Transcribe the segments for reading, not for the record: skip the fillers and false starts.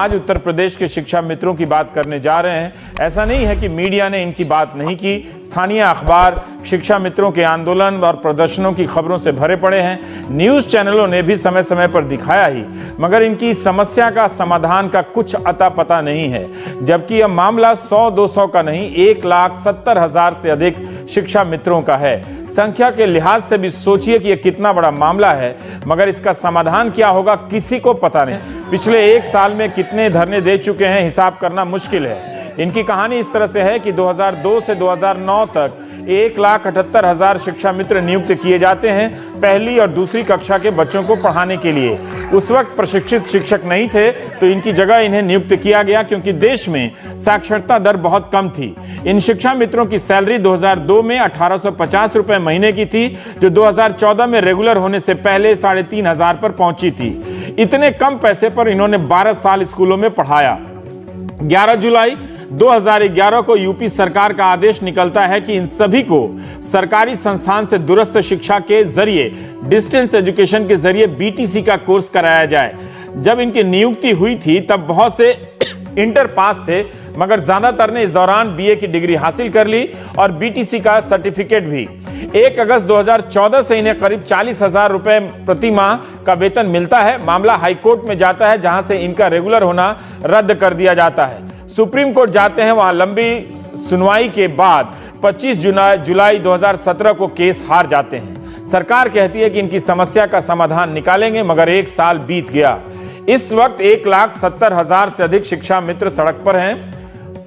आज उत्तर प्रदेश के शिक्षा मित्रों की बात करने जा रहे हैं। ऐसा नहीं है कि मीडिया ने इनकी बात नहीं की। स्थानीय अखबार शिक्षा मित्रों के आंदोलन और प्रदर्शनों की खबरों से भरे पड़े हैं। न्यूज चैनलों ने भी समय समय पर दिखाया ही, मगर इनकी समस्या का समाधान का कुछ अता पता नहीं है। जबकि यह मामला 100-200 का नहीं, 1,70,000 से अधिक शिक्षा मित्रों का है। संख्या के लिहाज से भी सोचिए कि यह कितना बड़ा मामला है, मगर इसका समाधान क्या होगा किसी को पता नहीं। पिछले 1 साल में कितने धरने दे चुके हैं, हिसाब करना मुश्किल है। इनकी कहानी इस तरह से है कि 2002 से 2009 तक 1,78,000 शिक्षा मित्र नियुक्त किए जाते हैं पहली और दूसरी कक्षा के बच्चों को पढ़ाने के लिए। उस वक्त प्रशिक्षित शिक्षक नहीं थे, तो इनकी जगह इन्हें नियुक्त किया गया, क्योंकि देश में साक्षरता दर बहुत कम थी। इन शिक्षा मित्रों की सैलरी 2002 में 1,850 रुपए महीने की थी, जो 2014 में रेगुलर होने से पहले 3,500 पर पहुंची थी। इतने कम पैसे पर इन्होंने 12 साल स्कूलों में पढ़ाया। 11 जुलाई 2011 को यूपी सरकार का आदेश निकलता है कि इन सभी को सरकारी संस्थान से दूरस्थ शिक्षा के जरिए, डिस्टेंस एजुकेशन के जरिए बीटीसी का कोर्स कराया जाए। जब इनकी नियुक्ति हुई थी तब बहुत से इंटर पास थे, मगर ज्यादातर ने इस दौरान बीए की डिग्री हासिल कर ली और बीटीसी का सर्टिफिकेट भी। 1 अगस्त 2014 से इन्हें करीब 40,000 रुपए प्रति माह का वेतन मिलता है। मामला हाईकोर्ट में जाता है, जहां से इनका रेगुलर होना रद्द कर दिया जाता है। सुप्रीम कोर्ट जाते हैं, वहां लंबी सुनवाई के बाद 25 जुलाई 2017 को केस हार जाते हैं। सरकार कहती है कि इनकी समस्या का समाधान निकालेंगे, मगर 1 साल बीत गया। इस वक्त 1,70,000 से अधिक शिक्षा मित्र सड़क पर हैं।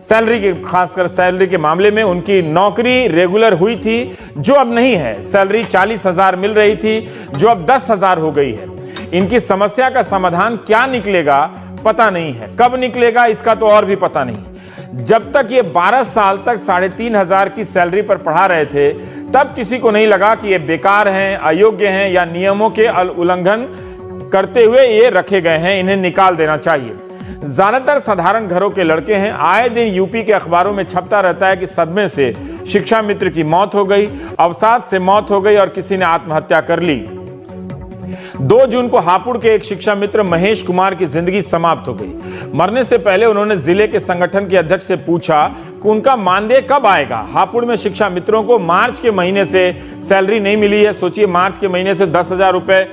सैलरी के, खासकर सैलरी के मामले में उनकी नौकरी रेगुलर हुई थी, जो अब नहीं है। सैलरी 40,000 मिल रही थी, जो अब 10,000 हो गई है। इनकी समस्या का समाधान क्या निकलेगा पता नहीं है, कब निकलेगा इसका तो और भी पता नहीं। जब तक ये 12 साल तक 3,500 की सैलरी पर पढ़ा रहे थे, तब किसी को नहीं लगा कि ये बेकार हैं, अयोग्य हैं या नियमों के उल्लंघन करते हुए ये रखे गए हैं, इन्हें निकाल देना चाहिए। ज्यादातर साधारण घरों के लड़के हैं। आए दिन यूपी के अखबारों में छपता रहता है कि सदमे से शिक्षा मित्र की मौत हो गई, अवसाद से मौत हो गई और किसी ने आत्महत्या कर ली। 2 जून को हापुड़ के एक शिक्षा मित्र महेश कुमार की जिंदगी समाप्त हो गई। मरने से पहले उन्होंने जिले के संगठन के अध्यक्ष से पूछा कि उनका मानदेय कब आएगा। हापुड़ में शिक्षा मित्रों को मार्च के महीने से सैलरी नहीं मिली है। सोचिए, मार्च के महीने से 10,000 रुपए,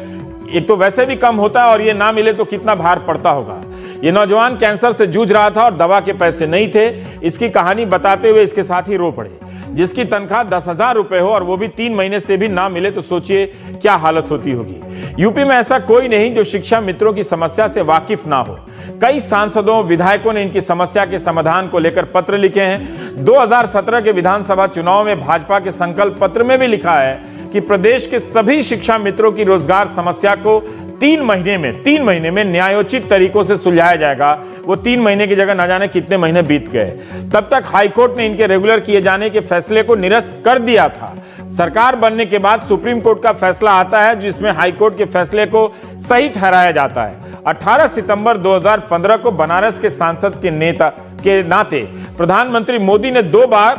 एक तो वैसे भी कम होता है और ये ना मिले तो कितना भार पड़ता होगा। ये नौजवान कैंसर से जूझ रहा था और दवा के पैसे नहीं थे। इसकी कहानी बताते हुए इसके साथ ही रो पड़े। जिसकी तनख्वाह 10,000 रुपए हो और वो भी 3 महीने से भी ना मिले, तो सोचिए क्या हालत होती होगी। यूपी में ऐसा कोई नहीं जो शिक्षा मित्रों की समस्या से वाकिफ ना हो। कई सांसदों, विधायकों ने इनकी समस्या के समाधान को लेकर पत्र लिखे हैं। 2017 के विधानसभा चुनाव में भाजपा के संकल्प पत्र में भी लिखा है कि प्रदेश के सभी शिक्षा मित्रों की रोजगार समस्या को 3 महीने में न्यायोचित तरीकों से सुलझाया जाएगा। वो 3 महीने की जगह न जाने कितने महीने बीत गए। तब तक हाईकोर्ट ने इनके रेगुलर किए जाने के फैसले को निरस्त कर दिया था। सरकार बनने के बाद सुप्रीम कोर्ट का फैसला आता है, जिसमें हाईकोर्ट के फैसले को सही ठहराया जाता है। 18 सितंबर 2015 को बनारस के सांसद के नेता के नाते प्रधानमंत्री मोदी ने 2 बार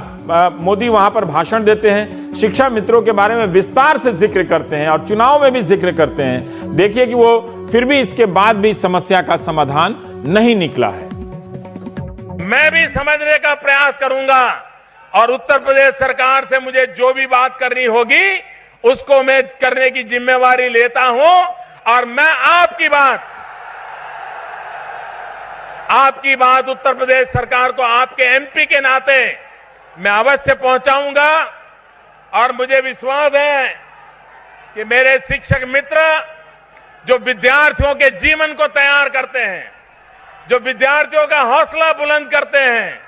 मोदी वहां पर भाषण देते हैं, शिक्षा मित्रों के बारे में विस्तार से जिक्र करते हैं और चुनाव में भी जिक्र करते हैं। देखिए कि वो फिर भी इसके बाद भी समस्या का समाधान नहीं निकला है। मैं भी समझने का प्रयास करूंगा और उत्तर प्रदेश सरकार से मुझे जो भी बात करनी होगी उसको मैं करने की जिम्मेवारी लेता हूं। और मैं आपकी बात उत्तर प्रदेश सरकार को आपके एमपी के नाते मैं अवश्य पहुंचाऊंगा। और मुझे विश्वास है कि मेरे शिक्षक मित्र जो विद्यार्थियों के जीवन को तैयार करते हैं, जो विद्यार्थियों का हौसला बुलंद करते हैं,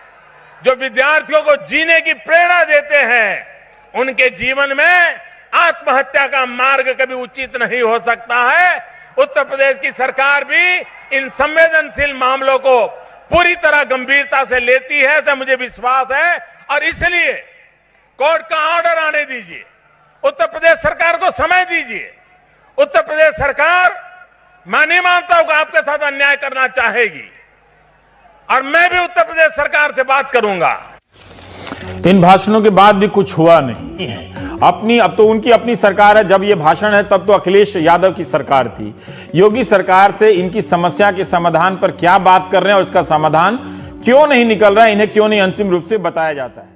जो विद्यार्थियों को जीने की प्रेरणा देते हैं, उनके जीवन में आत्महत्या का मार्ग कभी उचित नहीं हो सकता है। उत्तर प्रदेश की सरकार भी इन संवेदनशील मामलों को पूरी तरह गंभीरता से लेती है, ऐसा मुझे विश्वास है। और इसलिए कोर्ट का ऑर्डर आने दीजिए, उत्तर प्रदेश सरकार को समय दीजिए। उत्तर प्रदेश सरकार, मैं नहीं मानता हूं कि आपके साथ अन्याय करना चाहेगी, और मैं भी उत्तर प्रदेश सरकार से बात करूंगा। इन भाषणों के बाद भी कुछ हुआ नहीं है। अब तो उनकी अपनी सरकार है। जब ये भाषण है तब तो अखिलेश यादव की सरकार थी। योगी सरकार से इनकी समस्या के समाधान पर क्या बात कर रहे हैं और इसका समाधान क्यों नहीं निकल रहा है, इन्हें क्यों नहीं अंतिम रूप से बताया जाता है।